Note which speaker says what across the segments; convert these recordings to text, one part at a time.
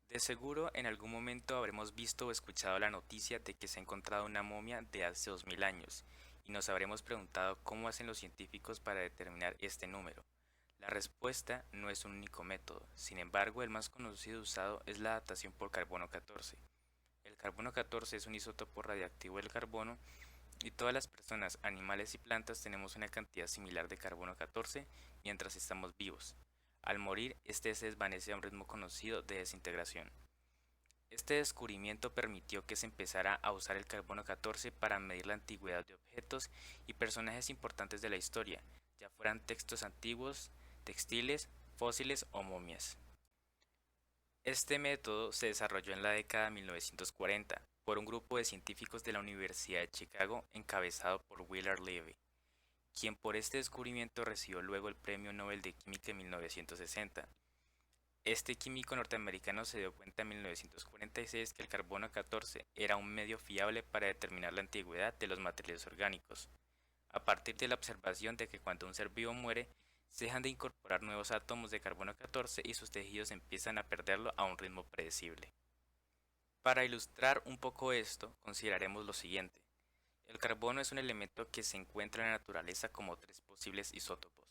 Speaker 1: De seguro, en algún momento habremos visto o escuchado la noticia de que se ha encontrado una momia de hace 2000 años, y nos habremos preguntado cómo hacen los científicos para determinar este número. La respuesta no es un único método, sin embargo, el más conocido usado es la datación por carbono 14. El carbono 14 es un isótopo radiactivo del carbono y todas las personas, animales y plantas tenemos una cantidad similar de carbono 14 mientras estamos vivos. Al morir, este se desvanece a un ritmo conocido de desintegración. Este descubrimiento permitió que se empezara a usar el carbono 14 para medir la antigüedad de objetos y personajes importantes de la historia, ya fueran textos antiguos, textiles, fósiles o momias. Este método se desarrolló en la década de 1940 por un grupo de científicos de la Universidad de Chicago encabezado por Willard Levy, quien por este descubrimiento recibió luego el Premio Nobel de Química en 1960. Este químico norteamericano se dio cuenta en 1946 que el carbono 14 era un medio fiable para determinar la antigüedad de los materiales orgánicos, a partir de la observación de que cuando un ser vivo muere, se dejan de incorporar nuevos átomos de carbono 14 y sus tejidos empiezan a perderlo a un ritmo predecible. Para ilustrar un poco esto, consideraremos lo siguiente. El carbono es un elemento que se encuentra en la naturaleza como tres posibles isótopos.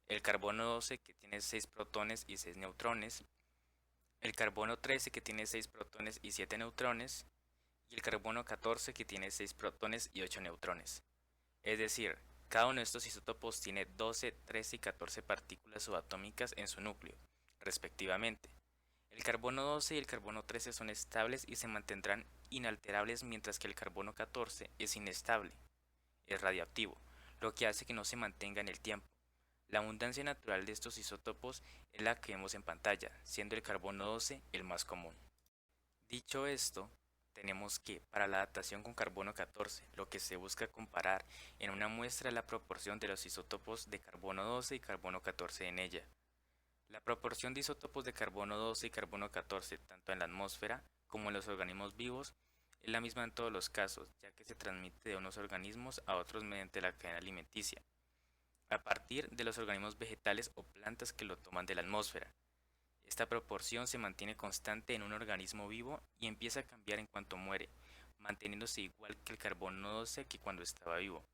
Speaker 1: El carbono 12 que tiene 6 protones y 6 neutrones, el carbono 13 que tiene 6 protones y 7 neutrones, y el carbono 14 que tiene 6 protones y 8 neutrones. Es decir, cada uno de estos isótopos tiene 12, 13 y 14 partículas subatómicas en su núcleo, respectivamente. El carbono 12 y el carbono 13 son estables y se mantendrán inalterables mientras que el carbono 14 es inestable, es radiactivo, lo que hace que no se mantenga en el tiempo. La abundancia natural de estos isótopos es la que vemos en pantalla, siendo el carbono 12 el más común. Dicho esto, tenemos que, para la datación con carbono 14, lo que se busca comparar en una muestra es la proporción de los isótopos de carbono 12 y carbono 14 en ella. La proporción de isótopos de carbono 12 y carbono 14, tanto en la atmósfera como en los organismos vivos, es la misma en todos los casos, ya que se transmite de unos organismos a otros mediante la cadena alimenticia, a partir de los organismos vegetales o plantas que lo toman de la atmósfera. Esta proporción se mantiene constante en un organismo vivo y empieza a cambiar en cuanto muere, manteniéndose igual que el carbono 12 que cuando estaba vivo,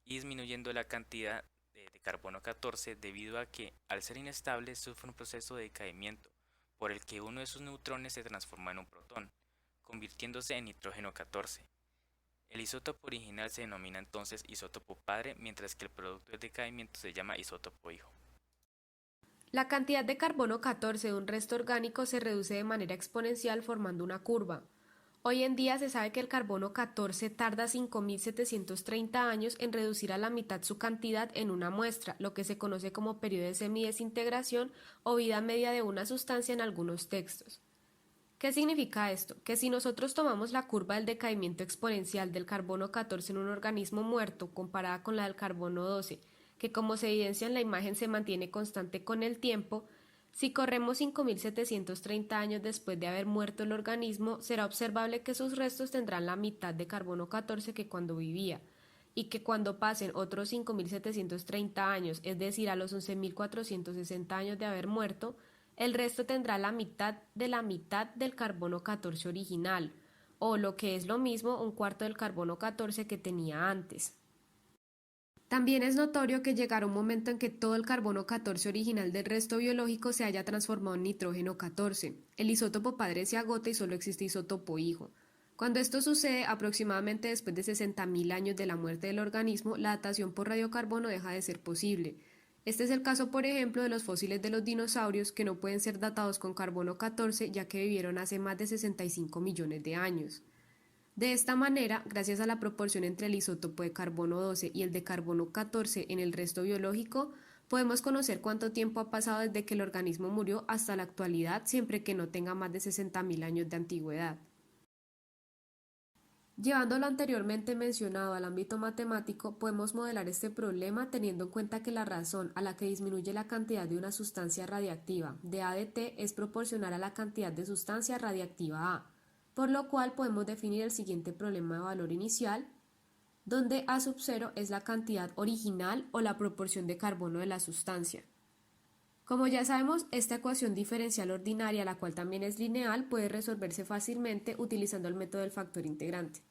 Speaker 1: y disminuyendo la cantidad de carbono 14 debido a que, al ser inestable, sufre un proceso de decaimiento, por el que uno de sus neutrones se transforma en un protón, convirtiéndose en nitrógeno 14. El isótopo original se denomina entonces isótopo padre, mientras que el producto del decaimiento se llama isótopo hijo.
Speaker 2: La cantidad de carbono 14 de un resto orgánico se reduce de manera exponencial formando una curva. Hoy en día se sabe que el carbono 14 tarda 5.730 años en reducir a la mitad su cantidad en una muestra, lo que se conoce como periodo de semidesintegración o vida media de una sustancia en algunos textos. ¿Qué significa esto? Que si nosotros tomamos la curva del decaimiento exponencial del carbono 14 en un organismo muerto comparada con la del carbono 12, que como se evidencia en la imagen se mantiene constante con el tiempo, si corremos 5.730 años después de haber muerto el organismo, será observable que sus restos tendrán la mitad de carbono 14 que cuando vivía, y que cuando pasen otros 5.730 años, es decir, a los 11.460 años de haber muerto, el resto tendrá la mitad del carbono 14 original, o lo que es lo mismo, un cuarto del carbono 14 que tenía antes. También es notorio que llegará un momento en que todo el carbono 14 original del resto biológico se haya transformado en nitrógeno 14. El isótopo padre se agota y solo existe isótopo hijo. Cuando esto sucede, aproximadamente después de 60.000 años de la muerte del organismo, la datación por radiocarbono deja de ser posible. Este es el caso, por ejemplo, de los fósiles de los dinosaurios que no pueden ser datados con carbono 14 ya que vivieron hace más de 65 millones de años. De esta manera, gracias a la proporción entre el isótopo de carbono 12 y el de carbono 14 en el resto biológico, podemos conocer cuánto tiempo ha pasado desde que el organismo murió hasta la actualidad, siempre que no tenga más de 60.000 años de antigüedad. Llevando lo anteriormente mencionado al ámbito matemático, podemos modelar este problema teniendo en cuenta que la razón a la que disminuye la cantidad de una sustancia radiactiva de A de T es proporcional a la cantidad de sustancia radiactiva A, por lo cual podemos definir el siguiente problema de valor inicial, donde A sub 0 es la cantidad original o la proporción de carbono de la sustancia. Como ya sabemos, esta ecuación diferencial ordinaria, la cual también es lineal, puede resolverse fácilmente utilizando el método del factor integrante.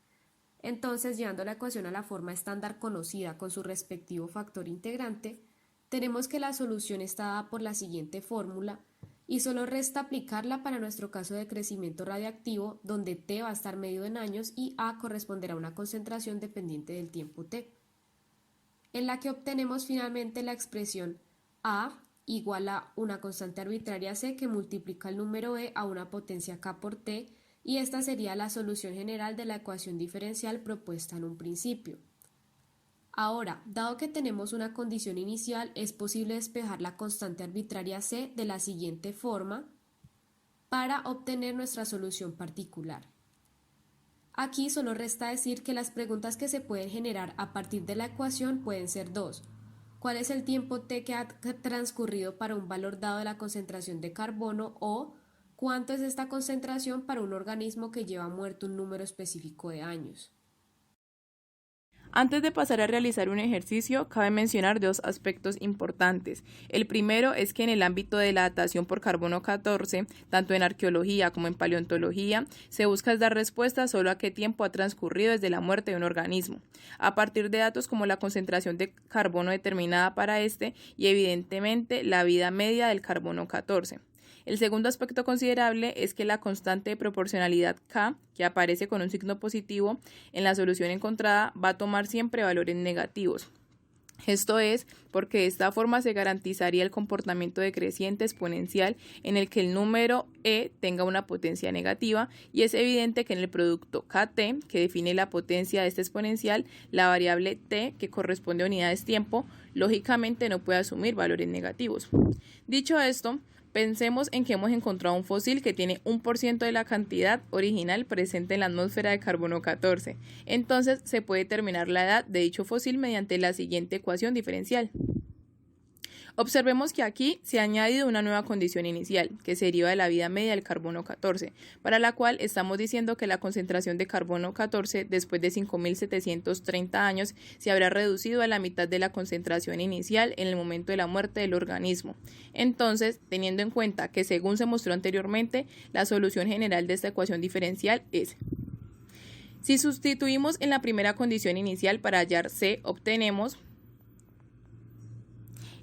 Speaker 2: Entonces, llevando la ecuación a la forma estándar conocida con su respectivo factor integrante, tenemos que la solución está dada por la siguiente fórmula y solo resta aplicarla para nuestro caso de crecimiento radiactivo, donde T va a estar medido en años y A corresponderá a una concentración dependiente del tiempo T, en la que obtenemos finalmente la expresión A igual a una constante arbitraria C que multiplica el número E a una potencia K por T, y esta sería la solución general de la ecuación diferencial propuesta en un principio. Ahora, dado que tenemos una condición inicial, es posible despejar la constante arbitraria C de la siguiente forma para obtener nuestra solución particular. Aquí solo resta decir que las preguntas que se pueden generar a partir de la ecuación pueden ser dos. ¿Cuál es el tiempo T que ha transcurrido para un valor dado de la concentración de carbono? O ¿cuánto es esta concentración para un organismo que lleva muerto un número específico de años?
Speaker 3: Antes de pasar a realizar un ejercicio, cabe mencionar dos aspectos importantes. El primero es que en el ámbito de la datación por carbono 14, tanto en arqueología como en paleontología, se busca dar respuesta solo a qué tiempo ha transcurrido desde la muerte de un organismo, a partir de datos como la concentración de carbono determinada para este y evidentemente la vida media del carbono 14. El segundo aspecto considerable es que la constante de proporcionalidad K, que aparece con un signo positivo en la solución encontrada, va a tomar siempre valores negativos. Esto es porque de esta forma se garantizaría el comportamiento decreciente exponencial en el que el número E tenga una potencia negativa, y es evidente que en el producto KT, que define la potencia de este exponencial, la variable T, que corresponde a unidades tiempo, lógicamente no puede asumir valores negativos. Dicho esto, pensemos en que hemos encontrado un fósil que tiene 1% de la cantidad original presente en la atmósfera de carbono 14. Entonces se puede determinar la edad de dicho fósil mediante la siguiente ecuación diferencial. Observemos que aquí se ha añadido una nueva condición inicial, que se deriva de la vida media del carbono 14, para la cual estamos diciendo que la concentración de carbono 14 después de 5.730 años se habrá reducido a la mitad de la concentración inicial en el momento de la muerte del organismo. Entonces, teniendo en cuenta que según se mostró anteriormente, la solución general de esta ecuación diferencial es: si sustituimos en la primera condición inicial para hallar C, obtenemos,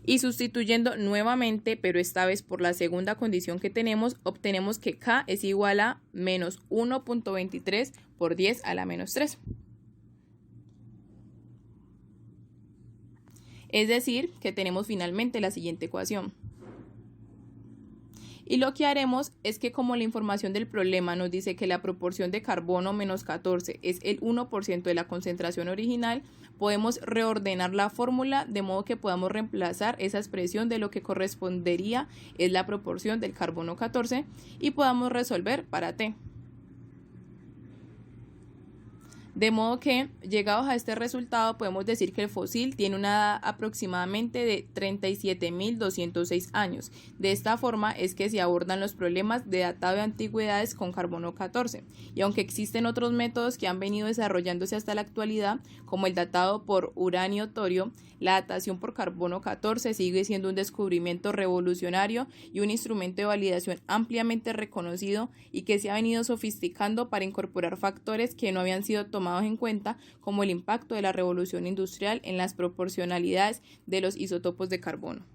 Speaker 3: y sustituyendo nuevamente, pero esta vez por la segunda condición que tenemos, obtenemos que K es igual a menos 1.23 por 10 a la menos 3. Es decir, que tenemos finalmente la siguiente ecuación. Y lo que haremos es que, como la información del problema nos dice que la proporción de carbono menos 14 es el 1% de la concentración original, podemos reordenar la fórmula de modo que podamos reemplazar esa expresión de lo que correspondería es la proporción del carbono 14 y podamos resolver para T. De modo que, llegados a este resultado, podemos decir que el fósil tiene una edad aproximadamente de 37.206 años. De esta forma es que se abordan los problemas de datado de antigüedades con carbono 14. Y aunque existen otros métodos que han venido desarrollándose hasta la actualidad, como el datado por uranio-torio, la datación por carbono 14 sigue siendo un descubrimiento revolucionario y un instrumento de validación ampliamente reconocido y que se ha venido sofisticando para incorporar factores que no habían sido tomados en cuenta, como el impacto de la revolución industrial en las proporcionalidades de los isótopos de carbono.